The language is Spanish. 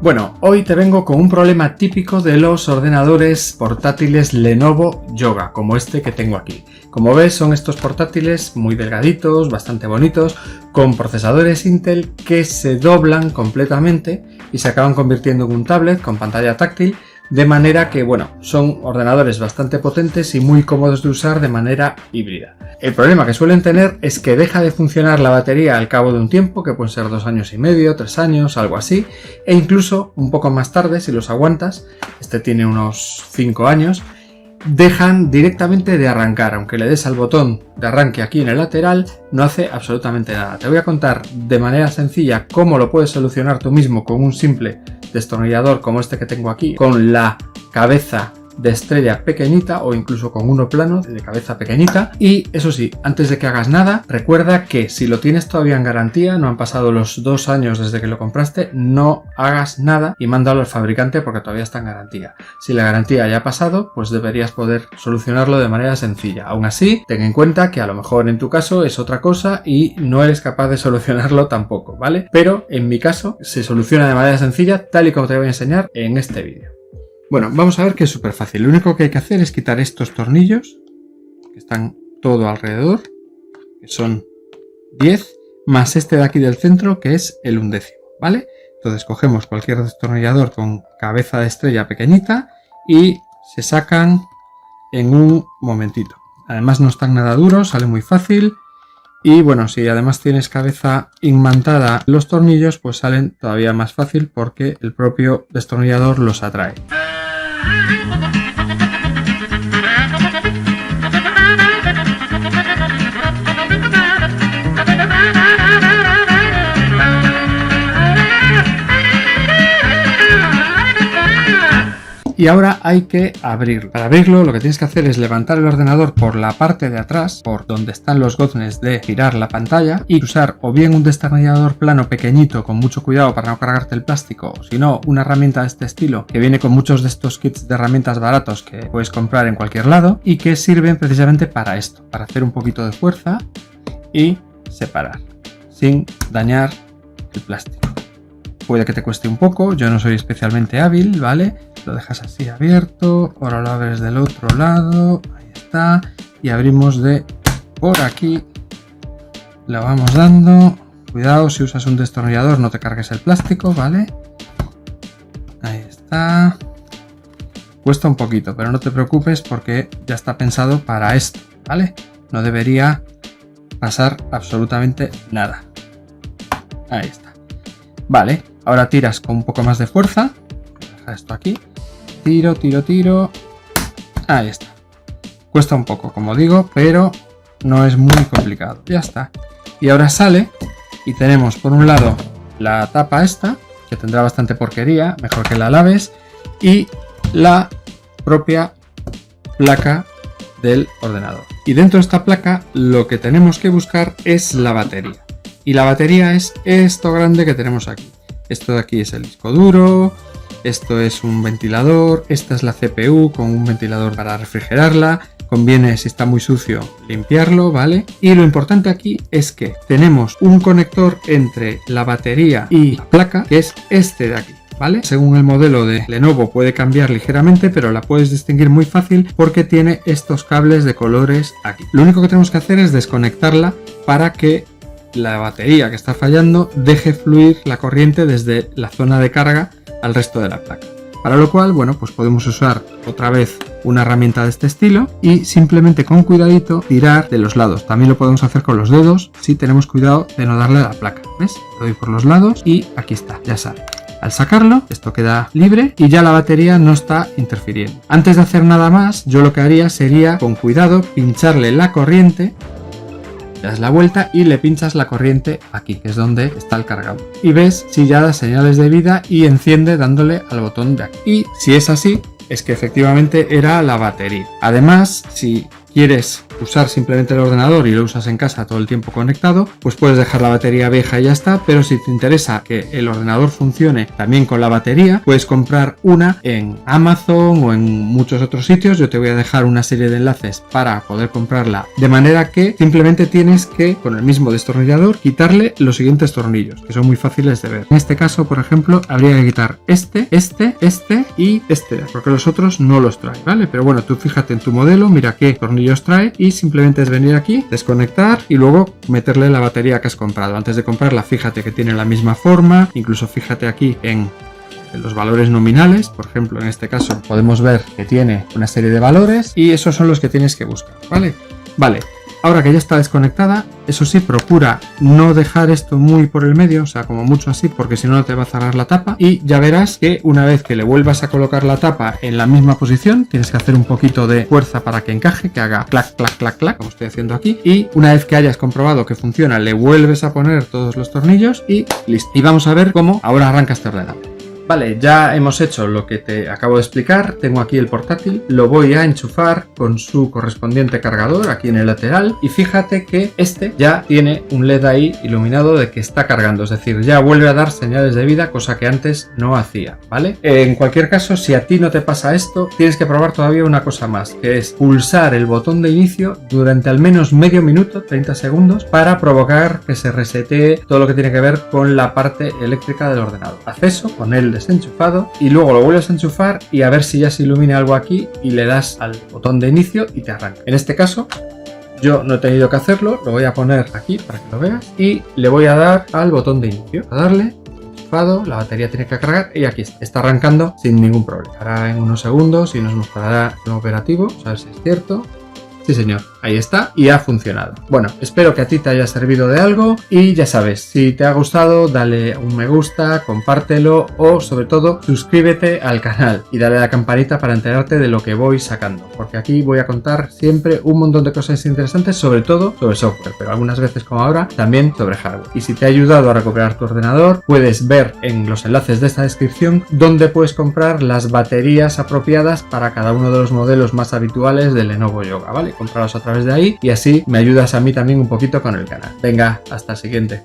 Bueno, hoy te vengo con un problema típico de los ordenadores portátiles Lenovo Yoga, como este que tengo aquí. Como ves, son estos portátiles muy delgaditos, bastante bonitos, con procesadores Intel que se doblan completamente y se acaban convirtiendo en un tablet con pantalla táctil, de manera que, bueno, son ordenadores bastante potentes y muy cómodos de usar de manera híbrida. El problema que suelen tener es que deja de funcionar la batería al cabo de un tiempo, que pueden ser 2 años y medio, 3 años, algo así, e incluso un poco más tarde, si los aguantas, este tiene unos 5 años, dejan directamente de arrancar. Aunque le des al botón de arranque aquí en el lateral, no hace absolutamente nada. Te voy a contar de manera sencilla cómo lo puedes solucionar tú mismo con un simple destornillador como este que tengo aquí, con la cabeza de estrella pequeñita o incluso con uno plano de cabeza pequeñita. Y eso sí, antes de que hagas nada, recuerda que si lo tienes todavía en garantía, no han pasado los 2 años desde que lo compraste, no hagas nada y mándalo al fabricante porque todavía está en garantía. Si la garantía ya ha pasado, pues deberías poder solucionarlo de manera sencilla. Aún así, ten en cuenta que a lo mejor en tu caso es otra cosa y no eres capaz de solucionarlo tampoco, ¿vale? Pero en mi caso se soluciona de manera sencilla, tal y como te voy a enseñar en este vídeo. Bueno, vamos a ver que es súper fácil. Lo único que hay que hacer es quitar estos tornillos que están todo alrededor, que son 10, más este de aquí del centro, que es el 1/10, ¿vale? Entonces cogemos cualquier destornillador con cabeza de estrella pequeñita y se sacan en un momentito. Además no están nada duros, sale muy fácil. Y bueno, si además tienes cabeza imantada los tornillos, pues salen todavía más fácil porque el propio destornillador los atrae. Y ahora hay que abrirlo. Para abrirlo lo que tienes que hacer es levantar el ordenador por la parte de atrás, por donde están los goznes de girar la pantalla, y usar o bien un destornillador plano pequeñito con mucho cuidado para no cargarte el plástico, o si no, una herramienta de este estilo que viene con muchos de estos kits de herramientas baratos que puedes comprar en cualquier lado y que sirven precisamente para esto, para hacer un poquito de fuerza y separar sin dañar el plástico. Puede que te cueste un poco, yo no soy especialmente hábil, ¿vale? Lo dejas así abierto, ahora lo abres del otro lado, ahí está, y abrimos de por aquí, lo vamos dando, cuidado si usas un destornillador no te cargues el plástico, ¿vale? Ahí está, cuesta un poquito, pero no te preocupes porque ya está pensado para esto, ¿vale? No debería pasar absolutamente nada, ahí está, vale, ahora tiras con un poco más de fuerza, deja esto aquí. Tiro, tiro, tiro. Ahí está. Cuesta un poco, como digo, pero no es muy complicado. Ya está. Y ahora sale y tenemos por un lado la tapa esta, que tendrá bastante porquería, mejor que la laves, y la propia placa del ordenador. Y dentro de esta placa lo que tenemos que buscar es la batería. Y la batería es esto grande que tenemos aquí. Esto de aquí es el disco duro. Esto es un ventilador, esta es la CPU con un ventilador para refrigerarla. Conviene, si está muy sucio, limpiarlo, ¿vale? Y lo importante aquí es que tenemos un conector entre la batería y la placa, que es este de aquí, ¿vale? Según el modelo de Lenovo puede cambiar ligeramente, pero la puedes distinguir muy fácil porque tiene estos cables de colores aquí. Lo único que tenemos que hacer es desconectarla para que la batería que está fallando deje fluir la corriente desde la zona de carga al resto de la placa. Para lo cual, bueno, pues podemos usar otra vez una herramienta de este estilo y simplemente con cuidadito tirar de los lados. También lo podemos hacer con los dedos si tenemos cuidado de no darle a la placa. ¿Ves? Le doy por los lados y aquí está, ya sale. Al sacarlo, esto queda libre y ya la batería no está interfiriendo. Antes de hacer nada más, yo lo que haría sería, con cuidado, pincharle la corriente. Das la vuelta y le pinchas la corriente aquí, que es donde está el cargador. Y ves si ya da señales de vida y enciende dándole al botón de aquí. Y si es así, es que efectivamente era la batería. Además, si quieres usar simplemente el ordenador y lo usas en casa todo el tiempo conectado, pues puedes dejar la batería vieja y ya está. Pero si te interesa que el ordenador funcione también con la batería, puedes comprar una en Amazon o en muchos otros sitios. Yo te voy a dejar una serie de enlaces para poder comprarla, de manera que simplemente tienes que, con el mismo destornillador, quitarle los siguientes tornillos, que son muy fáciles de ver. En este caso, por ejemplo, habría que quitar este y este, porque los otros no los trae, ¿vale? Pero bueno, tú fíjate en tu modelo, mira qué tornillos trae y simplemente es venir aquí, desconectar y luego meterle la batería que has comprado. Antes de comprarla, fíjate que tiene la misma forma, incluso fíjate aquí en los valores nominales. Por ejemplo, en este caso podemos ver que tiene una serie de valores y esos son los que tienes que buscar, ¿vale? Vale. Ahora que ya está desconectada, eso sí, procura no dejar esto muy por el medio, o sea, como mucho así, porque si no, no te va a cerrar la tapa. Y ya verás que una vez que le vuelvas a colocar la tapa en la misma posición, tienes que hacer un poquito de fuerza para que encaje, que haga clac, clac, clac, clac, como estoy haciendo aquí. Y una vez que hayas comprobado que funciona, le vuelves a poner todos los tornillos y listo. Y vamos a ver cómo ahora arranca este ordenador. Vale, ya hemos hecho lo que te acabo de explicar. Tengo aquí el portátil, lo voy a enchufar con su correspondiente cargador aquí en el lateral y fíjate que este ya tiene un LED ahí iluminado de que está cargando, es decir, ya vuelve a dar señales de vida, cosa que antes no hacía, ¿vale? En cualquier caso, si a ti no te pasa esto, tienes que probar todavía una cosa más, que es pulsar el botón de inicio durante al menos medio minuto, 30 segundos, para provocar que se resetee todo lo que tiene que ver con la parte eléctrica del ordenador. Haz eso con el desenchufado y luego lo vuelves a enchufar y a ver si ya se ilumina algo aquí y le das al botón de inicio y te arranca. En este caso yo no he tenido que hacerlo, lo voy a poner aquí para que lo veas y le voy a dar al botón de inicio, a darle, enchufado, la batería tiene que cargar y aquí está arrancando sin ningún problema. Ahora en unos segundos y nos mostrará lo operativo, a ver si es cierto. Sí señor, ahí está y ha funcionado. Bueno, espero que a ti te haya servido de algo y ya sabes, si te ha gustado dale un me gusta, compártelo o sobre todo suscríbete al canal y dale a la campanita para enterarte de lo que voy sacando, porque aquí voy a contar siempre un montón de cosas interesantes, sobre todo sobre software, pero algunas veces como ahora también sobre hardware. Y si te ha ayudado a recuperar tu ordenador, puedes ver en los enlaces de esta descripción dónde puedes comprar las baterías apropiadas para cada uno de los modelos más habituales de Lenovo Yoga, ¿vale? Comprarlos a través de ahí y así me ayudas a mí también un poquito con el canal. Venga, hasta el siguiente.